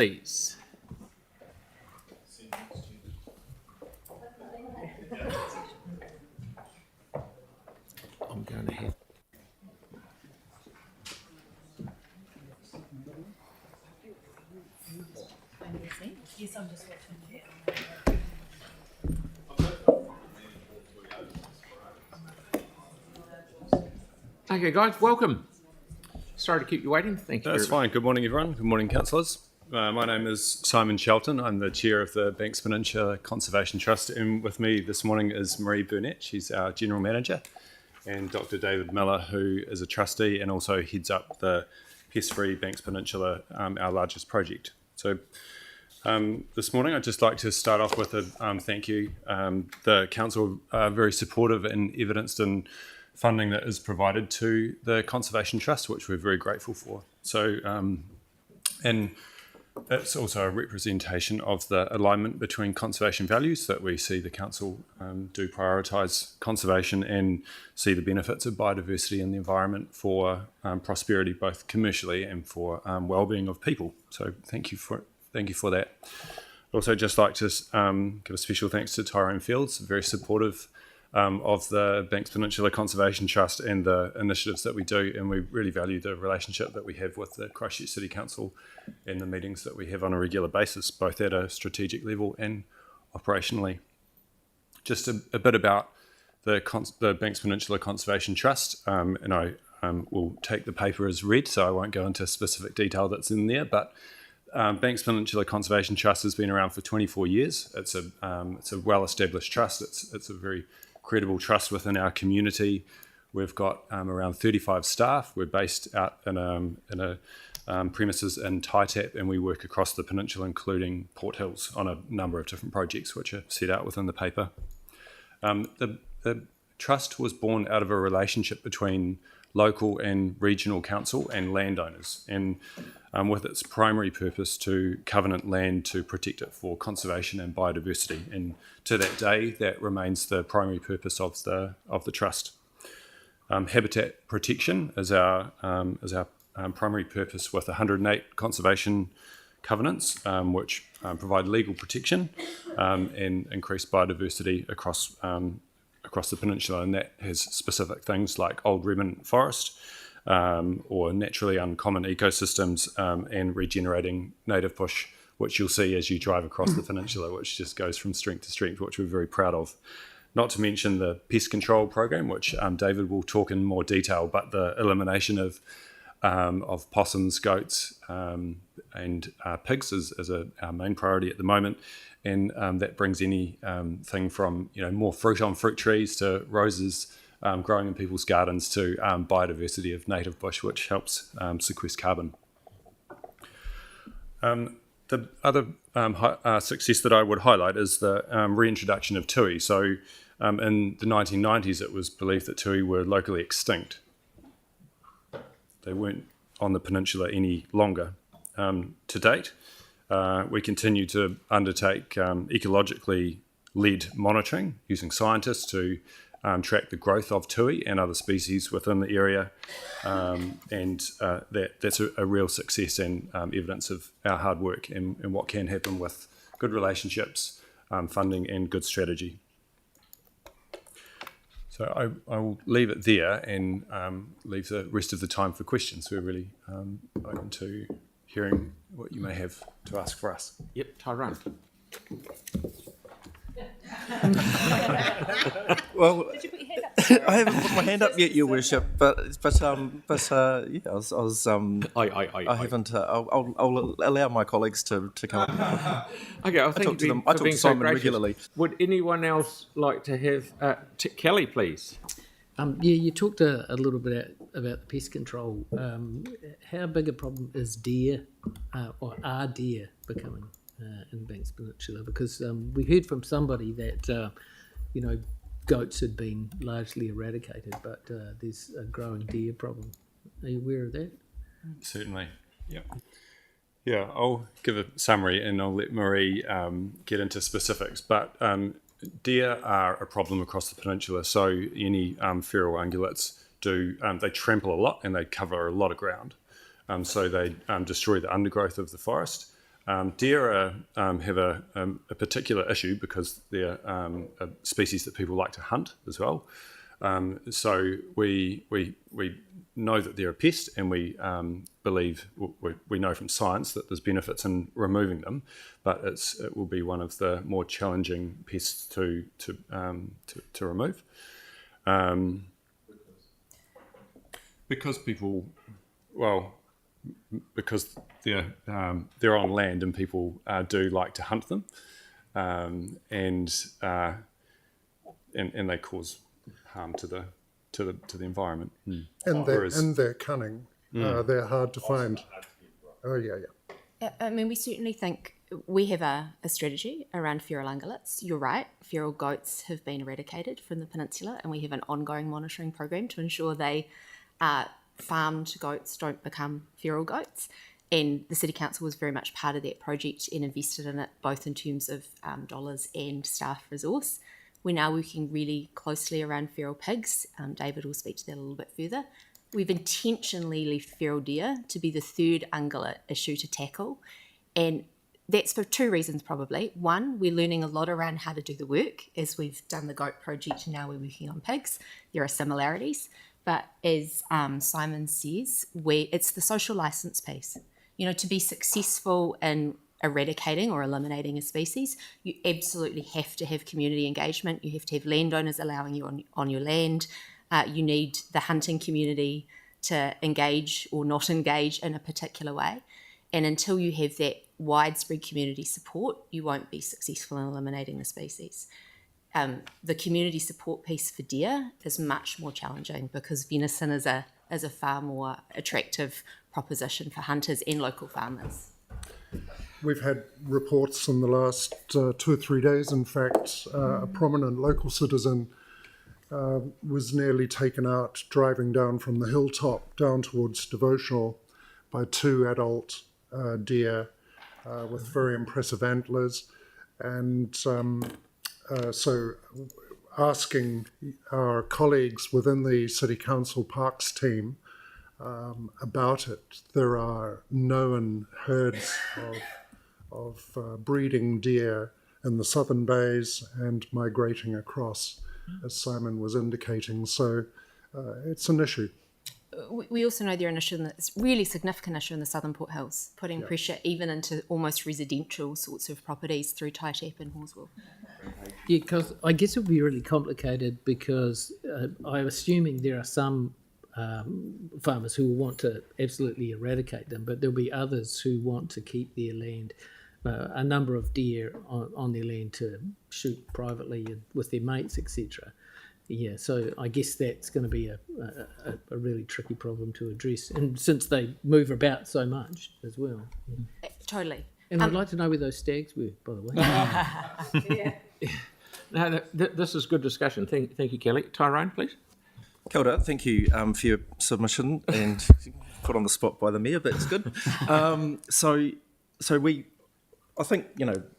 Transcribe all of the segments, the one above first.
Please. I'm going ahead. Yes, I'm just watching. Okay, guys, welcome. Sorry to keep you waiting. Thank you. That's fine. Good morning, everyone. Good morning, councillors. My name is Simon Shelton. I'm the chair of the Banks Peninsula Conservation Trust, and with me this morning is Marie Burnett. She's our general manager, and Dr. David Miller, who is a trustee and also heads up the Pest-free Banks Peninsula, our largest project. So this morning, I'd just like to start off with a thank you. The council are very supportive and evidenced in funding that is provided to the Conservation Trust, which we're very grateful for. So, and it's also a representation of the alignment between conservation values that we see the council do prioritise conservation and see the benefits of biodiversity in the environment for prosperity, both commercially and for well-being of people. So thank you for that. I'd also just like to give a special thanks to Tyrone Fields, very supportive of the Banks Peninsula Conservation Trust and the initiatives that we do, and we really value the relationship that we have with the Christchurch City Council and the meetings that we have on a regular basis, both at a strategic level and operationally. Just a bit about the Banks Peninsula Conservation Trust, and I will take the paper as read, so I won't go into specific detail that's in there, but Banks Peninsula Conservation Trust has been around for 24 years. It's a well-established trust. It's a very credible trust within our community. We've got around 35 staff. We're based out in a premises in Taitap, and we work across the peninsula, including Port Hills, on a number of different projects which are set out within the paper. The trust was born out of a relationship between local and regional council and landowners, and with its primary purpose to covenant land to protect it for conservation and biodiversity. And to that day, that remains the primary purpose of the trust. Habitat protection is our primary purpose, with 108 conservation covenants, which provide legal protection and increase biodiversity across the peninsula, and that has specific things like old remnant forest, or naturally uncommon ecosystems, and regenerating native bush, which you'll see as you drive across the peninsula, which just goes from strength to strength, which we're very proud of. Not to mention the pest control program, which David will talk in more detail, but the elimination of possums, goats, and pigs is our main priority at the moment, and that brings anything from more fruit on fruit trees to roses growing in people's gardens to biodiversity of native bush, which helps sequester carbon. The other success that I would highlight is the reintroduction of tui. So in the 1990s, it was believed that tui were locally extinct. They weren't on the peninsula any longer. To date, we continue to undertake ecologically led monitoring using scientists to track the growth of tui and other species within the area, and that's a real success and evidence of our hard work and what can happen with good relationships, funding and good strategy. So I will leave it there and leave the rest of the time for questions. We're really open to hearing what you may have to ask for us. Yep, Tyrone. Well, did you put your hand up? I haven't put my hand up yet, Your Worship, but yeah, I haven't. I'll allow my colleagues to come. Okay, I talk to Simon regularly. Would anyone else like to have Kelly, please? Yeah, you talked a little bit about pest control. How big a problem is deer, or are deer becoming in Banks Peninsula? Because we heard from somebody that goats had been largely eradicated, but there's a growing deer problem. Are you aware of that? Certainly, yeah. Yeah, I'll give a summary and I'll let Marie get into specifics. But deer are a problem across the peninsula. So any feral ungulates they trample a lot and they cover a lot of ground. So they destroy the undergrowth of the forest. Deer have a particular issue because they're a species that people like to hunt as well. So we know that they're a pest, and we believe we know from science that there's benefits in removing them, but it will be one of the more challenging pests to remove. Because people, because they're on land and people do like to hunt them, and they cause harm to the environment. And they're cunning. They're hard to find. Oh yeah. I mean, we certainly think we have a strategy around feral ungulates. You're right, feral goats have been eradicated from the peninsula, and we have an ongoing monitoring program to ensure farmed goats don't become feral goats. And the City Council was very much part of that project and invested in it, both in terms of dollars and staff resource. We're now working really closely around feral pigs. David will speak to that a little bit further. We've intentionally left feral deer to be the third ungulate issue to tackle. And that's for two reasons, probably. One, we're learning a lot around how to do the work. As we've done the goat project, and now we're working on pigs. There are similarities. But as Simon says, it's the social license piece. You know, to be successful in eradicating or eliminating a species, you absolutely have to have community engagement. You have to have landowners allowing you on your land. You need the hunting community to engage or not engage in a particular way. And until you have that widespread community support, you won't be successful in eliminating the species. The community support piece for deer is much more challenging because venison is a far more attractive proposition for hunters and local farmers. We've had reports in the last 2 or 3 days. In fact, a prominent local citizen was nearly taken out driving down from the hilltop down towards Devotional by 2 adult deer with very impressive antlers. And so asking our colleagues within the City Council Parks team about it, there are known herds of breeding deer in the southern bays and migrating across, as Simon was indicating. So it's an issue. We also know they're an issue, it's a really significant issue in the southern Port Hills, putting pressure even into almost residential sorts of properties through Taitap and Horswell. Yeah, because I guess it would be really complicated because I'm assuming there are some farmers who will want to absolutely eradicate them, but there'll be others who want to keep their land, a number of deer on their land to shoot privately and with their mates, etc. Yeah, so I guess that's going to be a really tricky problem to address, and since they move about so much as well. Yeah. Totally. And I'd like to know where those stags were, by the way. No, this is good discussion. Thank you, Kelly. Tyrone, please. Kia ora, thank you for your submission and put on the spot by the Mayor, but it's good. I think,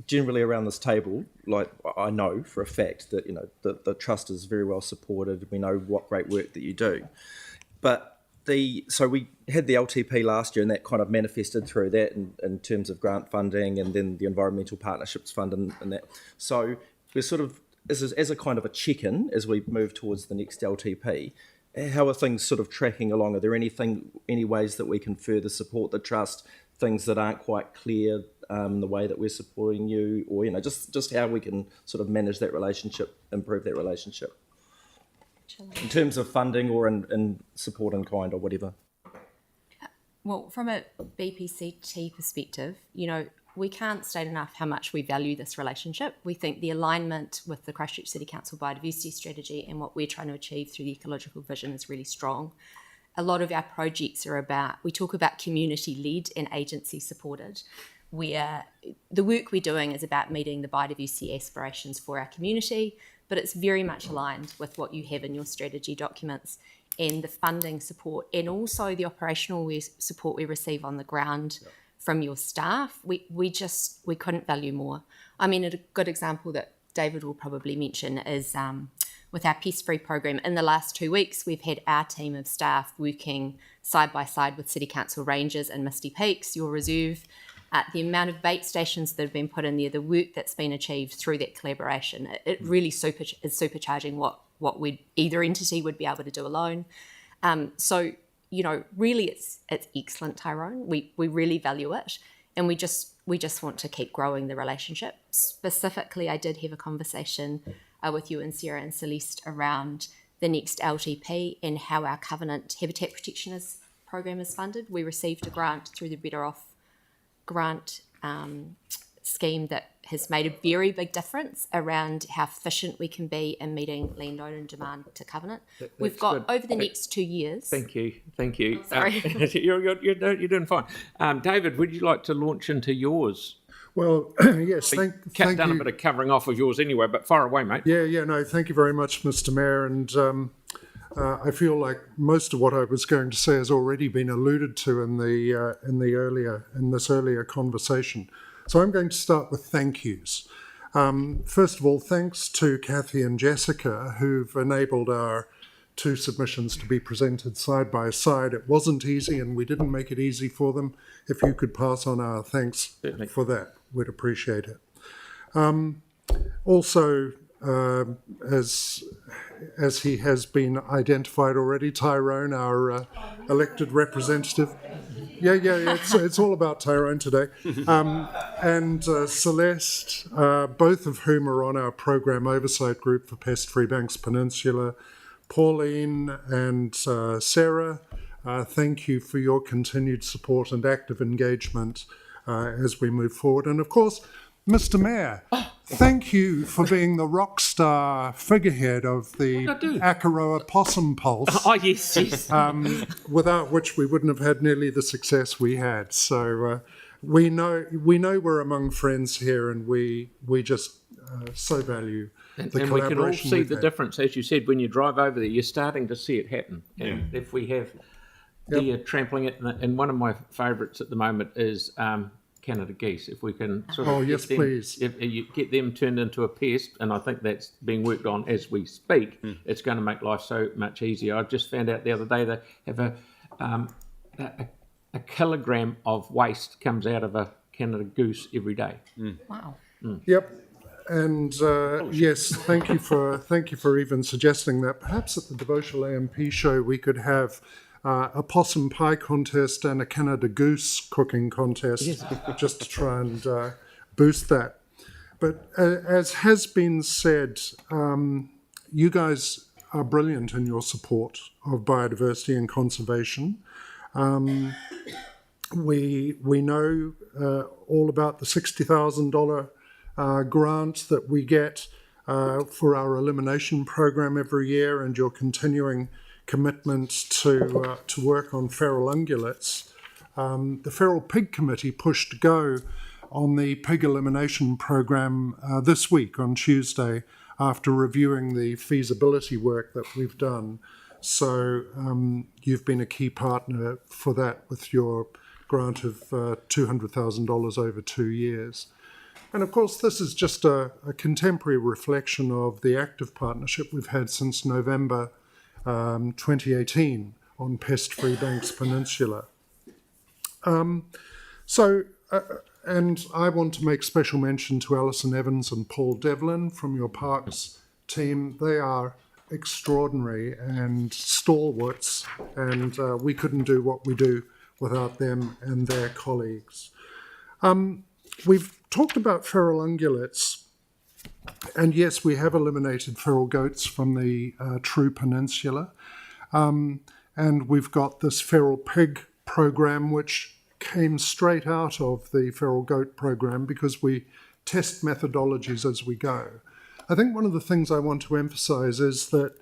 generally around this table, like I know for a fact that, the Trust is very well supported. We know what great work that you do. But so we had the LTP last year and that kind of manifested through that in terms of grant funding and then the Environmental Partnerships Fund and that. So we're sort of, as a kind of a check-in as we move towards the next LTP, how are things sort of tracking along? Are there any ways that we can further support the Trust, things that aren't quite clear, the way that we're supporting you, or just how we can sort of manage that relationship, improve that relationship in terms of funding or in support in kind or whatever? Well, from a BPCT perspective, we can't state enough how much we value this relationship. We think the alignment with the Christchurch City Council biodiversity strategy and what we're trying to achieve through the ecological vision is really strong. A lot of our projects we talk about community-led and agency-supported, where the work we're doing is about meeting the biodiversity aspirations for our community, but it's very much aligned with what you have in your strategy documents and the funding support and also the operational support we receive on the ground from your staff. We couldn't value more. I mean, a good example that David will probably mention is with our pest-free program. In the last 2 weeks, we've had our team of staff working side by side with City Council rangers in Misty Peaks, your reserve, the amount of bait stations that have been put in there, the work that's been achieved through that collaboration, it really is supercharging what either entity would be able to do alone. So, really it's excellent, Tyrone. We really value it, and we just want to keep growing the relationship. Specifically, I did have a conversation with you and Sarah and Celeste around the next LTP and how our Covenant Habitat Protection program is funded. We received a grant through the Better Off grant scheme that has made a very big difference around how efficient we can be in meeting landowner demand to Covenant. We've got good. over the next 2 years. Thank you. Sorry. You're doing fine. David, would you like to launch into yours? Well, yes, thank Done you. a bit of covering off of yours anyway, but far away, mate. Yeah, no, thank you very much, Mr. Mayor. And I feel like most of what I was going to say has already been alluded to in this earlier conversation. So I'm going to start with thank yous. First of all, thanks to Kathy and Jessica, who've enabled our 2 submissions to be presented side by side. It wasn't easy, and we didn't make it easy for them. If you could pass on our thanks Certainly. for that, we'd appreciate it. Also, as he has been identified already, Tyrone, our elected representative. Yeah, it's all about Tyrone today. And Celeste, both of whom are on our program oversight group for Pest-Free Banks Peninsula. Pauline and Sarah, thank you for your continued support and active engagement as we move forward. And of course, Mr. Mayor, thank you for being the rock star figurehead of the Akaroa Possum Pulse. Oh, yes. Without which we wouldn't have had nearly the success we had. So we know we're among friends here, and we just so value And the we can all collaboration see we've the had. difference, as you said, when you drive over there, you're starting to see it happen. And if we have deer trampling it, and one of my favourites at the moment is Canada geese. If we can sort of Oh, yes, get them, please. if you get them turned into a pest, and I think that's being worked on as we speak, it's going to make life so much easier. I just found out the other day they have a kilogram of waste comes out of a Canada goose every day. Wow. Yep. And yes, thank you for even suggesting that. Perhaps at the Devotional AMP show we could have a possum pie contest and a Canada goose cooking contest, just to try and boost that. But as has been said, you guys are brilliant in your support of biodiversity and conservation. We know all about the $60,000 grant that we get for our elimination program every year, and your continuing commitment to work on feral ungulates. The Feral Pig Committee pushed go on the pig elimination program this week on Tuesday after reviewing the feasibility work that we've done. So you've been a key partner for that with your grant of $200,000 over 2 years. And of course, this is just a contemporary reflection of the active partnership we've had since November 2018 on Pest-Free Banks Peninsula. And I want to make special mention to Alison Evans and Paul Devlin from your parks team. They are extraordinary and stalwarts, and we couldn't do what we do without them and their colleagues. We've talked about feral ungulates, and yes, we have eliminated feral goats from the True Peninsula, and we've got this feral pig program which came straight out of the feral goat program because we test methodologies as we go. I think one of the things I want to emphasise is that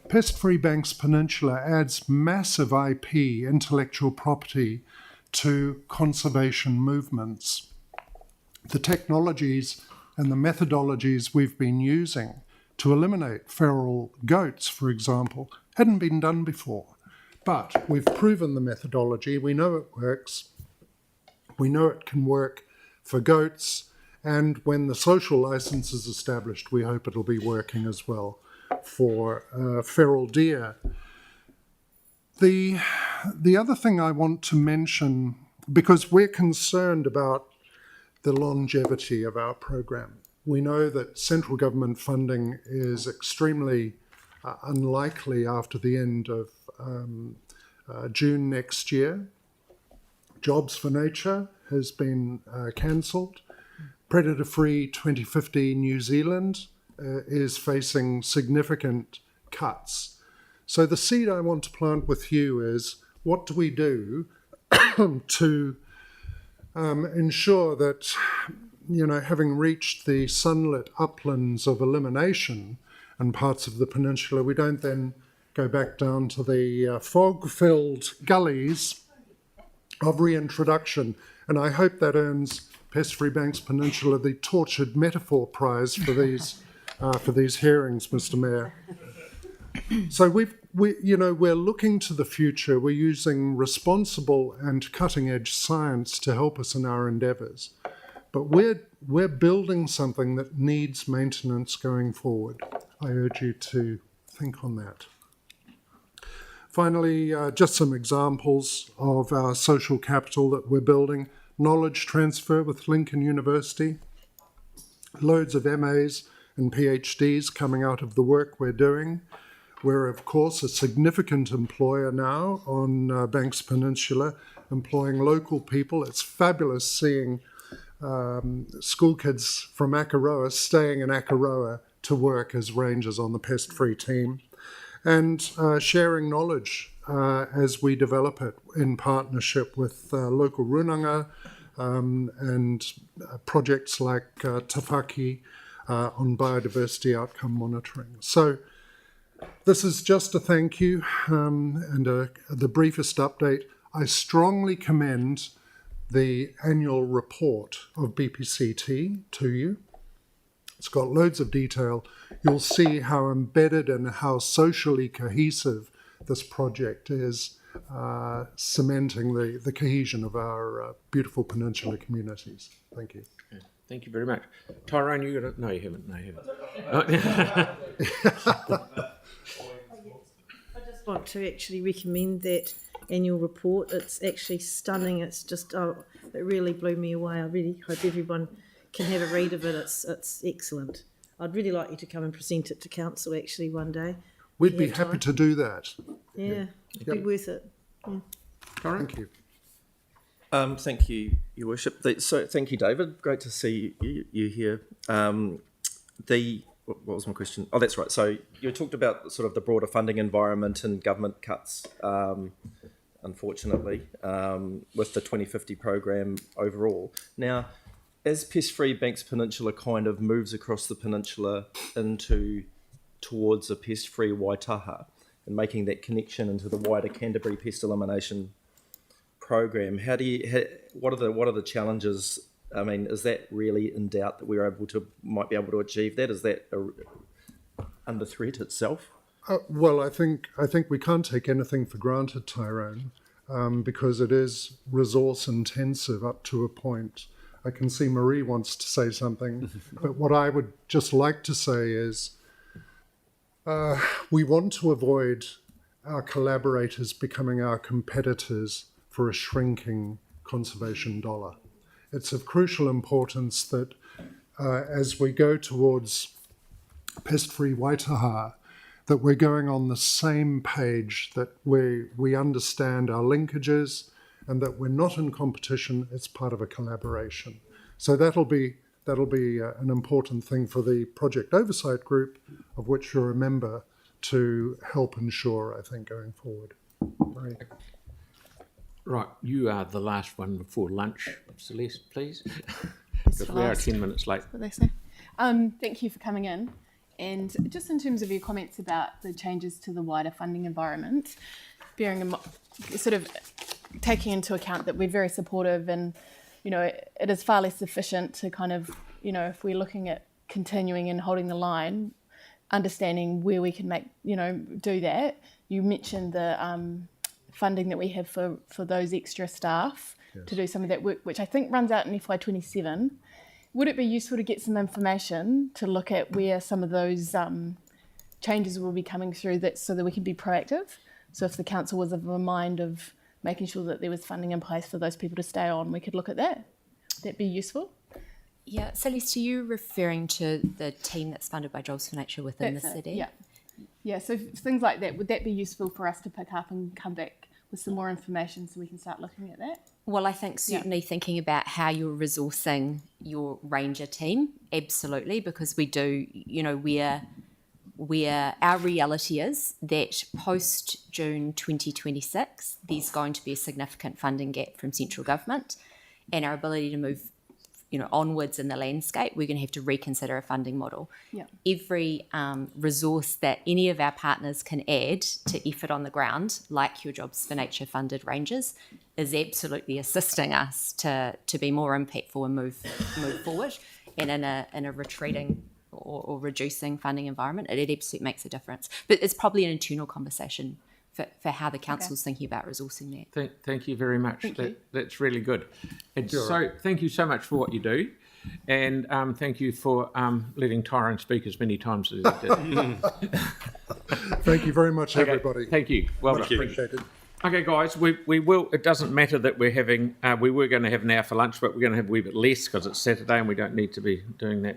Pest-Free Banks Peninsula adds massive IP, intellectual property, to conservation movements. The technologies and the methodologies we've been using to eliminate feral goats, for example, hadn't been done before. But we've proven the methodology, we know it works, we know it can work for goats, and when the social license is established, we hope it'll be working as well for feral deer. The other thing I want to mention, because we're concerned about the longevity of our program. We know that central government funding is extremely unlikely after the end of June next year. Jobs for Nature has been cancelled. Predator-free 2050 New Zealand is facing significant cuts. So the seed I want to plant with you is, what do we do to ensure that, having reached the sunlit uplands of elimination and parts of the peninsula, we don't then go back down to the fog-filled gullies of reintroduction. And I hope that earns Pest-Free Banks Peninsula the Tortured Metaphor Prize for these hearings, Mr. Mayor. So we're looking to the future. We're using responsible and cutting-edge science to help us in our endeavours. But we're building something that needs maintenance going forward. I urge you to think on that. Finally, just some examples of our social capital that we're building. Knowledge transfer with Lincoln University. Loads of MAs and PhDs coming out of the work we're doing. We're, of course, a significant employer now on Banks Peninsula, employing local people. It's fabulous seeing school kids from Akaroa staying in Akaroa to work as rangers on the pest-free team, and sharing knowledge as we develop it in partnership with local runanga and projects like Tawhaki on biodiversity outcome monitoring. So this is just a thank you and the briefest update. I strongly commend the annual report of BPCT to you. It's got loads of detail. You'll see how embedded and how socially cohesive this project is, cementing the cohesion of our beautiful peninsula communities. Thank you. Yeah, thank you very much. Tyrone, you got it? No, you haven't. No, you haven't. I just want to actually recommend that annual report. It's actually stunning. It's just, it really blew me away. I really hope everyone can have a read of it. It's excellent. I'd really like you to come and present it to council actually one day. We'd be happy to do that. Yeah, it'd be worth it. Yeah. Thank you. Thank you, Your Worship. So thank you, David. Great to see you here. What was my question? Oh, that's right. So you talked about sort of the broader funding environment and government cuts, unfortunately, with the 2050 program overall. Now, as Pest-Free Banks Peninsula kind of moves across the peninsula towards a pest-free Waitaha and making that connection into the wider Canterbury pest elimination program, what are the challenges? I mean, is that really in doubt that might be able to achieve that? Is that under threat itself? Well, I think we can't take anything for granted, Tyrone, because it is resource intensive up to a point. I can see Marie wants to say something, but what I would just like to say is we want to avoid our collaborators becoming our competitors for a shrinking conservation dollar. It's of crucial importance that as we go towards pest-free Waitaha, that we're going on the same page, that we understand our linkages and that we're not in competition, it's part of a collaboration. So that'll be an important thing for the Project Oversight Group, of which you're a member, to help ensure, I think, going forward. Marie. Right, you are the last one before lunch, Celeste, please. Because we are 10 minutes late. What they say. Thank you for coming in. And just in terms of your comments about the changes to the wider funding environment, sort of taking into account that we're very supportive and, it is far less efficient to kind of, if we're looking at continuing and holding the line, understanding where we can do that. You mentioned the funding that we have for those extra staff to do some of that work, which I think runs out in FY27. Would it be useful to get some information to look at where some of those changes will be coming through so that we can be proactive? So if the council was of a mind of making sure that there was funding in place for those people to stay on, we could look at that. That'd be useful. Yeah, Celeste, are you referring to the team that's funded by Jobs for Nature within That's the it, city? Yeah. Yeah, so things like that, would that be useful for us to pick up and come back with some more information so we can start looking at that? Well, I think certainly thinking about how you're resourcing your ranger team, absolutely, because we do, our reality is that post June 2026, there's going to be a significant funding gap from central government, and our ability to move, onwards in the landscape, we're going to have to reconsider a funding model. Yeah. Every resource that any of our partners can add to effort on the ground, like your Jobs for Nature funded rangers, is absolutely assisting us to be more impactful and move forward. And in a retreating or reducing funding environment, it absolutely makes a difference. But it's probably an internal conversation for how the council's thinking about resourcing that. Thank you very much. Thank you. That's really good. And so thank you so much for what you do. And thank you for letting Tyrone speak as many times as he did. Thank you very much, everybody. Thank you. Well Much done. appreciated. Okay, guys, we will. It doesn't matter that we're having. We were going to have an hour for lunch, but we're going to have a wee bit less because it's Saturday and we don't need to be doing that.